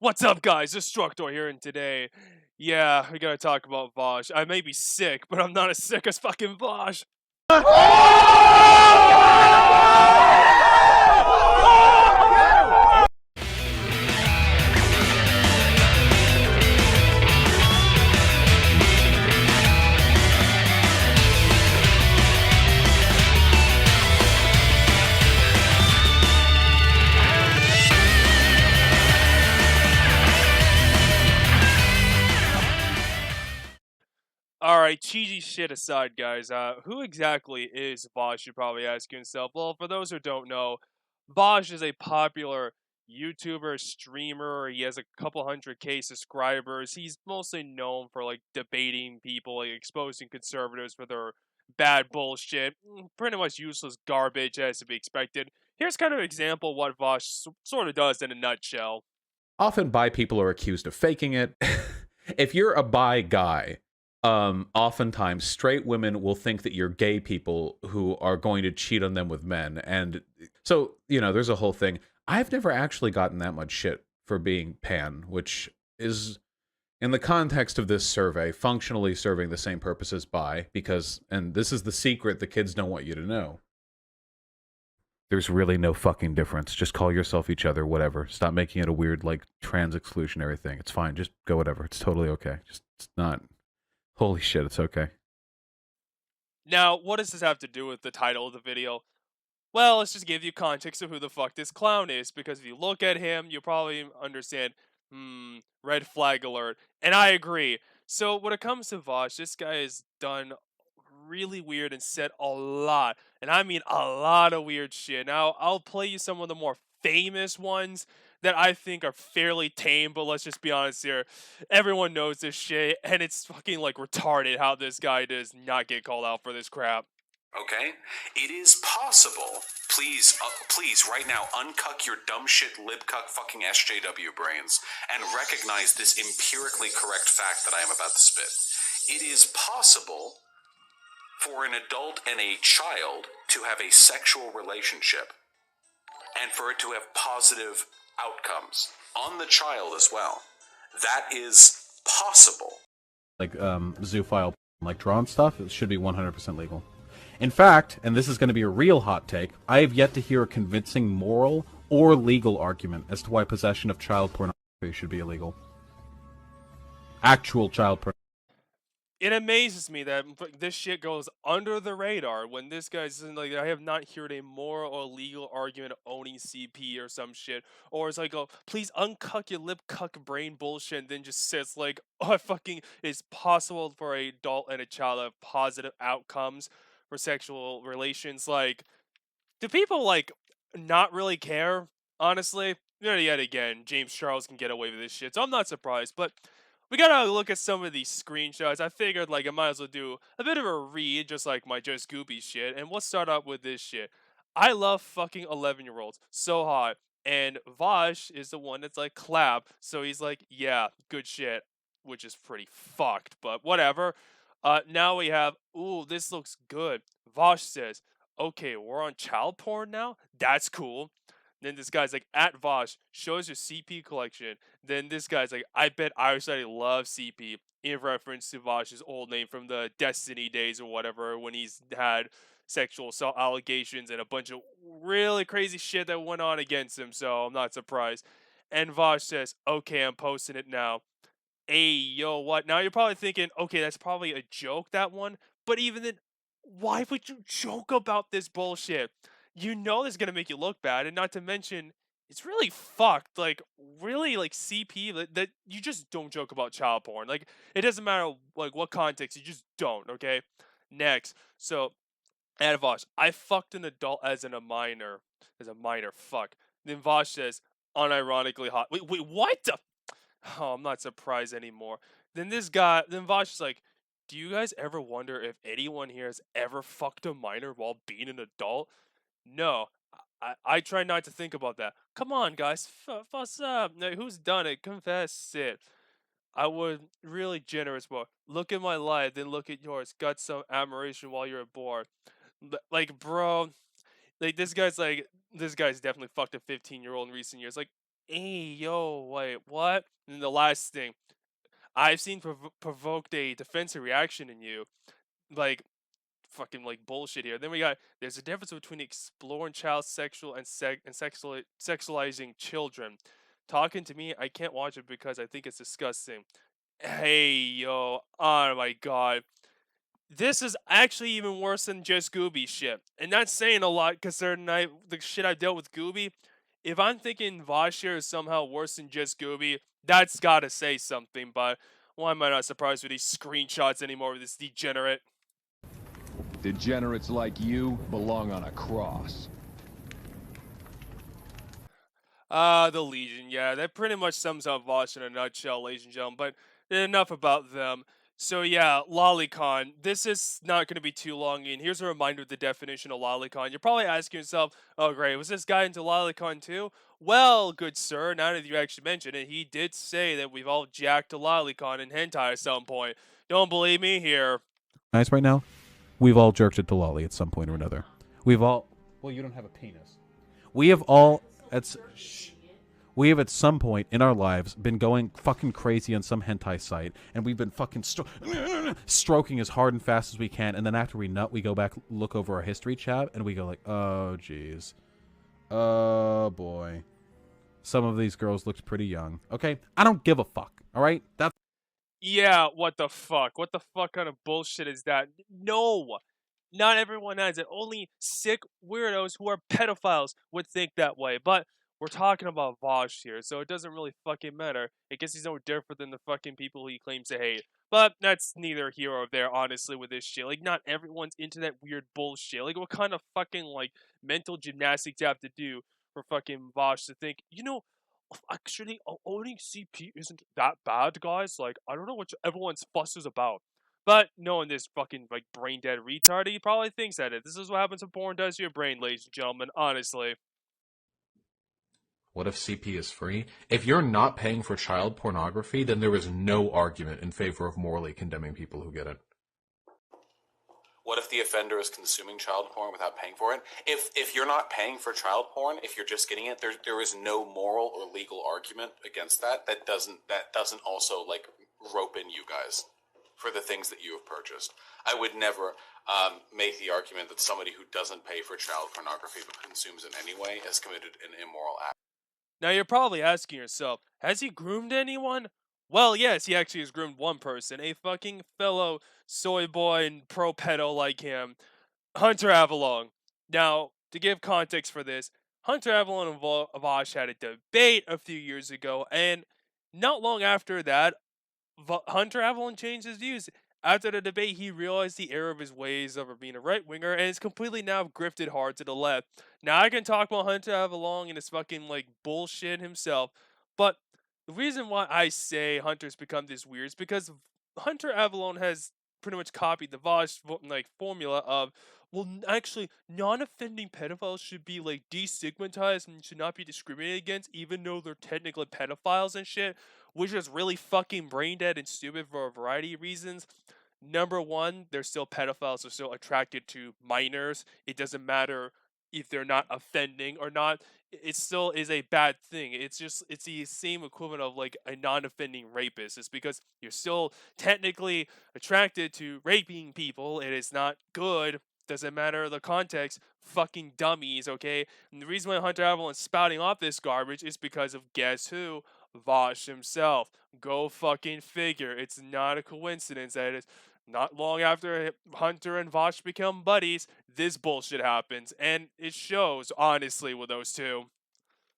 What's up, guys? Destructor here, and today, yeah, we gotta talk about Vaush. I may be sick, but I'm not as sick as fucking Vaush. Alright, cheesy shit aside, guys, who exactly is Vaush, you're probably asking yourself. Well, for those who don't know, Vaush is a popular YouTuber, streamer. He has a couple 100K subscribers. He's mostly known for, like, debating people, like, exposing conservatives for their bad bullshit. Pretty much useless garbage, as to be expected. Here's kind of an example of what Vaush sort of does in a nutshell. Often bi people are accused of faking it. If you're a bi guy, oftentimes straight women will think that you're gay people who are going to cheat on them with men. And so, there's a whole thing. I've never actually gotten that much shit for being pan, which is, in the context of this survey, functionally serving the same purpose as bi, because, and this is the secret the kids don't want you to know, there's really no fucking difference. Just call yourself each other, whatever. Stop making it a weird, like, trans exclusionary thing. It's fine. Just go whatever. It's totally okay. Just, it's not. Holy shit, it's okay. Now, what does this have to do with the title of the video? Well, let's just give you context of who the fuck this clown is, because if you look at him, you'll probably understand, red flag alert. And I agree. So when it comes to Vaush, this guy has done really weird and said a lot, and I mean a lot of weird shit. Now, I'll play you some of the more famous ones that I think are fairly tame, but let's just be honest here. Everyone knows this shit, and it's fucking, like, retarded how this guy does not get called out for this crap. Okay? It is possible. Please right now, uncuck your dumb shit libcuck fucking SJW brains and recognize this empirically correct fact that I am about to spit. It is possible for an adult and a child to have a sexual relationship and for it to have positive outcomes on the child as well. That is possible. Like zoophile, like drawn stuff, it should be 100% legal. In fact, and this is going to be a real hot take, I have yet to hear a convincing moral or legal argument as to why possession of child pornography should be illegal. Actual child pornography. It amazes me that this shit goes under the radar when this guy's like, I have not heard a moral or legal argument owning CP or some shit. Or it's like, oh, please uncuck your lip cuck brain bullshit, and then just says, like, oh, fucking, it's possible for an adult and a child to have positive outcomes for sexual relations. Like, do people, like, not really care? Honestly, yet again, James Charles can get away with this shit, so I'm not surprised. But we gotta look at some of these screenshots. I figured, like, I might as well do a bit of a read, just like my Just Goopy shit, and we'll start out with this shit. I love fucking 11-year-olds so hot, and Vaush is the one that's like clap, so he's like, yeah, good shit, which is pretty fucked, but whatever. Now we have, ooh, this looks good. Vaush says, okay, we're on child porn now? That's cool. Then this guy's like, at Vaush, shows your CP collection. Then this guy's like, I bet Irish Daddy loves CP, in reference to Vaush's old name from the Destiny days or whatever, when he's had sexual assault allegations and a bunch of really crazy shit that went on against him, so I'm not surprised. And Vaush says, okay, I'm posting it now. Hey, yo, what? Now you're probably thinking, okay, that's probably a joke, that one. But even then, why would you joke about this bullshit? You know this is gonna make you look bad, and not to mention, it's really fucked. Like, really, like, CP, that you just don't joke about child porn. Like, it doesn't matter, like, what context, you just don't, okay? Next. So, at Vaush, I fucked an adult as a minor. As a minor, fuck. Then Vaush says, unironically hot. Wait, what the? Oh, I'm not surprised anymore. Then Vaush is like, do you guys ever wonder if anyone here has ever fucked a minor while being an adult? No. I try not to think about that. Come on, guys. What's up? Like, who's done it? Confess it. I was really generous, but look at my life, then look at yours. Got some admiration while you're bored. Like, bro, like, this guy's definitely fucked a 15-year-old in recent years. Like, hey, yo, wait, what? And the last thing, I've seen provoked a defensive reaction in you. Like, fucking like bullshit here. Then we got there's a difference between exploring child sexual and sexualizing children. Talking to me, I can't watch it because I think it's disgusting. Hey yo, oh my god. This is actually even worse than just Gooby shit. And that's saying a lot considering the shit I've dealt with Gooby. If I'm thinking Vaush here is somehow worse than just Gooby, that's gotta say something, but why am I not surprised with these screenshots anymore with this degenerate? Degenerates like you belong on a cross. The Legion, yeah, that pretty much sums up Vaush in a nutshell, ladies and gentlemen, but enough about them. So yeah, lolicon, this is not going to be too long, and here's a reminder of the definition of lolicon. You're probably asking yourself, oh great, was this guy into lolicon too? Well, good sir, now that you actually mentioned it, he did say that we've all jacked a lolicon in hentai at some point. Don't believe me? Here. Nice right now? We've all jerked it to lolly at some point or another. We've all... Well, you don't have a penis. We have all... We have at some point in our lives been going fucking crazy on some hentai site, and we've been fucking stroking as hard and fast as we can, and then after we nut, we go back, look over our history tab, and we go like, oh, jeez. Oh, boy. Some of these girls looked pretty young. Okay? I don't give a fuck, alright? That's... Yeah, what the fuck? What the fuck kind of bullshit is that? No! Not everyone has it. Only sick weirdos who are pedophiles would think that way. But we're talking about Vaush here, so it doesn't really fucking matter. I guess he's no different than the fucking people he claims to hate. But that's neither here or there, honestly, with this shit. Like, not everyone's into that weird bullshit. Like, what kind of fucking, like, mental gymnastics do you have to do for fucking Vaush to think, you know, actually, owning CP isn't that bad, guys? Like, I don't know what everyone's fuss is about. But knowing this fucking, like, brain-dead retard, he probably thinks that it. This is what happens when porn does to your brain, ladies and gentlemen, honestly. What if CP is free? If you're not paying for child pornography, then there is no argument in favor of morally condemning people who get it. What if the offender is consuming child porn without paying for it? If you're not paying for child porn, if you're just getting it, there is no moral or legal argument against that. That doesn't also like rope in you guys for the things that you have purchased. I would never make the argument that somebody who doesn't pay for child pornography but consumes it anyway has committed an immoral act. Now you're probably asking yourself, has he groomed anyone? Well, yes, he actually has groomed one person, a fucking fellow soy boy and pro pedo like him, Hunter Avalon. Now, to give context for this, Hunter Avalon and Vaush had a debate a few years ago, and not long after that, Hunter Avalon changed his views. After the debate, he realized the error of his ways of being a right winger, and is completely now grifted hard to the left. Now I can talk about Hunter Avalon and his fucking like bullshit himself, but the reason why I say Hunter's become this weird is because Hunter Avalon has pretty much copied the Vaush like formula of, well, actually, non-offending pedophiles should be like destigmatized and should not be discriminated against, even though they're technically pedophiles and shit, which is really fucking brain dead and stupid for a variety of reasons. Number one, they're still pedophiles, they're still attracted to minors. It doesn't matter if they're not offending or not. It still is a bad thing. It's the same equivalent of like a non-offending rapist. It's because you're still technically attracted to raping people. It is not good. Doesn't matter the context. Fucking dummies, okay? And the reason why Hunter Avalon's spouting off this garbage is because of guess who? Vaush himself. Go fucking figure. It's not a coincidence that it's not long after Hunter and Vaush become buddies, this bullshit happens. And it shows, honestly, with those two.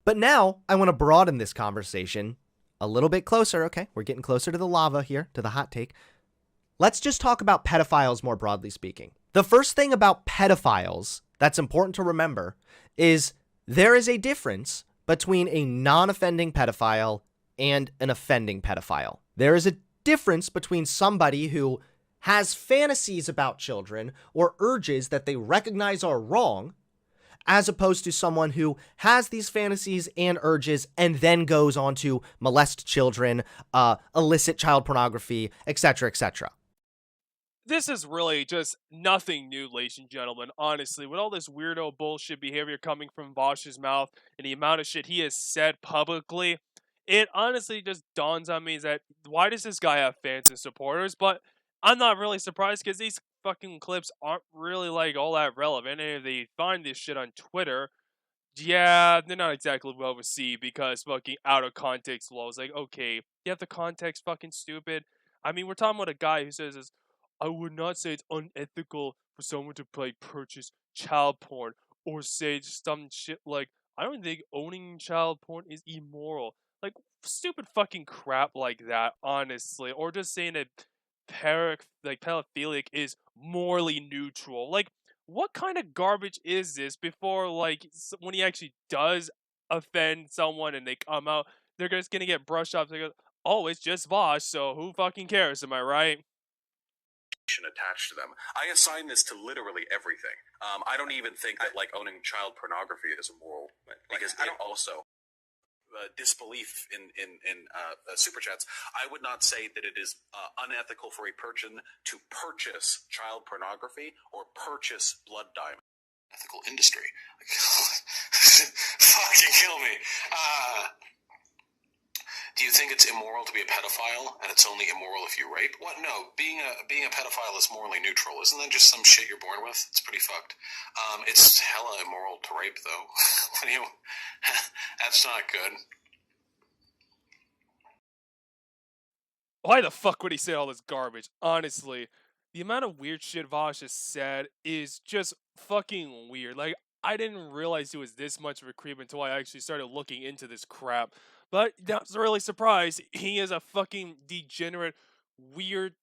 But now, I want to broaden this conversation a little bit closer, okay? We're getting closer to the lava here, to the hot take. Let's just talk about pedophiles more broadly speaking. The first thing about pedophiles that's important to remember is there is a difference between a non-offending pedophile and an offending pedophile. There is a difference between somebody who has fantasies about children or urges that they recognize are wrong, as opposed to someone who has these fantasies and urges and then goes on to molest children, illicit child pornography, etc., etc. this is really just nothing new, ladies and gentlemen. Honestly, with all this weirdo bullshit behavior coming from Vaush's mouth and the amount of shit he has said publicly, it honestly just dawns on me that why does this guy have fans and supporters? But I'm not really surprised because these fucking clips aren't really like all that relevant. And if they find this shit on Twitter, yeah, they're not exactly well received because fucking out of context laws. Like, okay, you have the context fucking stupid. I mean, we're talking about a guy who says this, I would not say it's unethical for someone to purchase child porn or say some shit like, I don't think owning child porn is immoral. Like, stupid fucking crap like that, honestly. Or just saying that pedophilic is morally neutral. Like, what kind of garbage is this before, like, when he actually does offend someone and they come out, they're just gonna get brushed off. They go, oh, it's just Vaush, so who fucking cares, am I right? Attached to them. I assign this to literally everything. I don't even think that like owning child pornography is immoral because it also disbelief in super chats. I would not say that it is unethical for a person to purchase child pornography or purchase blood diamonds. Ethical industry. Fucking kill me. Do you think it's immoral to be a pedophile, and it's only immoral if you rape? What? No, being a pedophile is morally neutral. Isn't that just some shit you're born with? It's pretty fucked. It's hella immoral to rape, though. That's not good. Why the fuck would he say all this garbage? Honestly, the amount of weird shit Vaush has said is just fucking weird. Like, I didn't realize he was this much of a creep until I actually started looking into this crap. But that's really surprised. He is a fucking degenerate, weird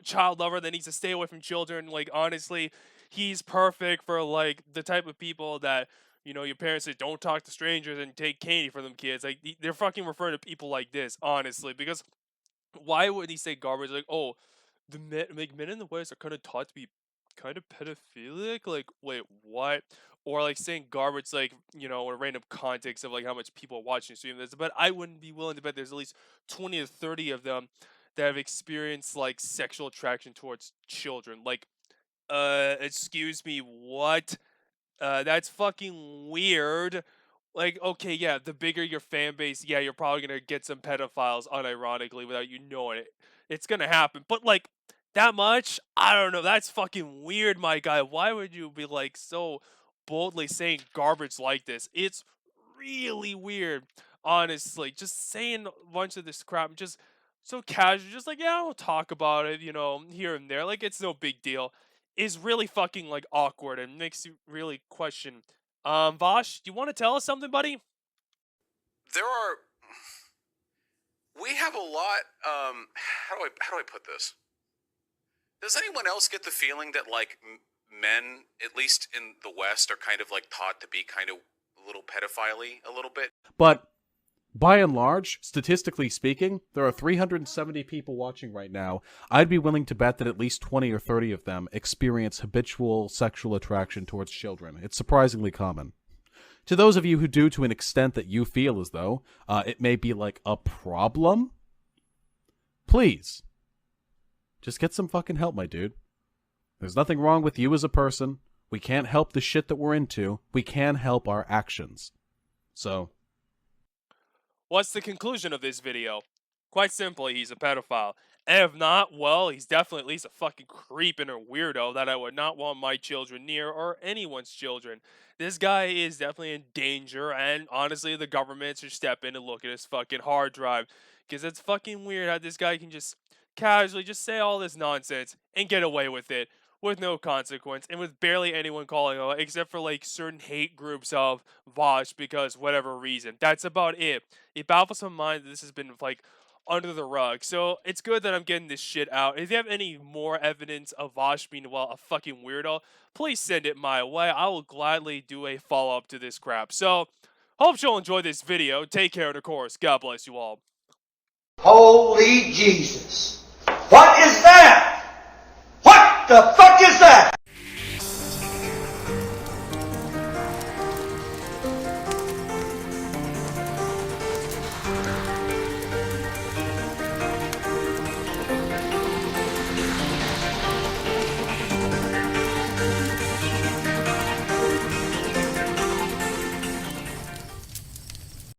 child lover that needs to stay away from children. Like, honestly, he's perfect for, like, the type of people that, you know, your parents say, don't talk to strangers and take candy for them kids. Like, they're fucking referring to people like this, honestly. Because why would he say garbage? Like, oh, the men in the West are kind of taught to be kind of pedophilic? Like, wait, what? Or like saying garbage, like, you know, in a random context of like how much people are watching stream this. But I wouldn't be willing to bet there's at least 20 to 30 of them that have experienced like sexual attraction towards children. Like, excuse me, what? That's fucking weird. Like, okay, yeah, the bigger your fan base, yeah, you're probably gonna get some pedophiles unironically without you knowing it. It's gonna happen. But like, that much? I don't know. That's fucking weird, my guy. Why would you be like so boldly saying garbage like this? It's really weird, honestly. Just saying a bunch of this crap, just so casual, just like, yeah, we'll talk about it, you know, here and there. Like, it's no big deal. Is really fucking like awkward and makes you really question. Vaush, do you want to tell us something, buddy? We have a lot. How do I put this? Does anyone else get the feeling that like men, at least in the West, are kind of like taught to be kind of a little pedophile-y a little bit? But by and large, statistically speaking, there are 370 people watching right now. I'd be willing to bet that at least 20 or 30 of them experience habitual sexual attraction towards children. It's surprisingly common. To those of you who do to an extent that you feel as though it may be like a problem, please, just get some fucking help, my dude. There's nothing wrong with you as a person. We can't help the shit that we're into. We can help our actions. So, what's the conclusion of this video? Quite simply, he's a pedophile. And if not, well, he's definitely at least a fucking creep and a weirdo that I would not want my children near or anyone's children. This guy is definitely in danger, and honestly, the government should step in and look at his fucking hard drive. Because it's fucking weird how this guy can just casually just say all this nonsense and get away with it with no consequence and with barely anyone calling him, except for like certain hate groups of Vaush because whatever reason. That's about it. It baffles my mind that this has been like under the rug. So it's good that I'm getting this shit out. If you have any more evidence of Vaush being, well, a fucking weirdo, please send it my way. I will gladly do a follow-up to this crap. So, hope you'll enjoy this video. Take care, and of course, God bless you all. Holy Jesus. What is that? What the fuck is that?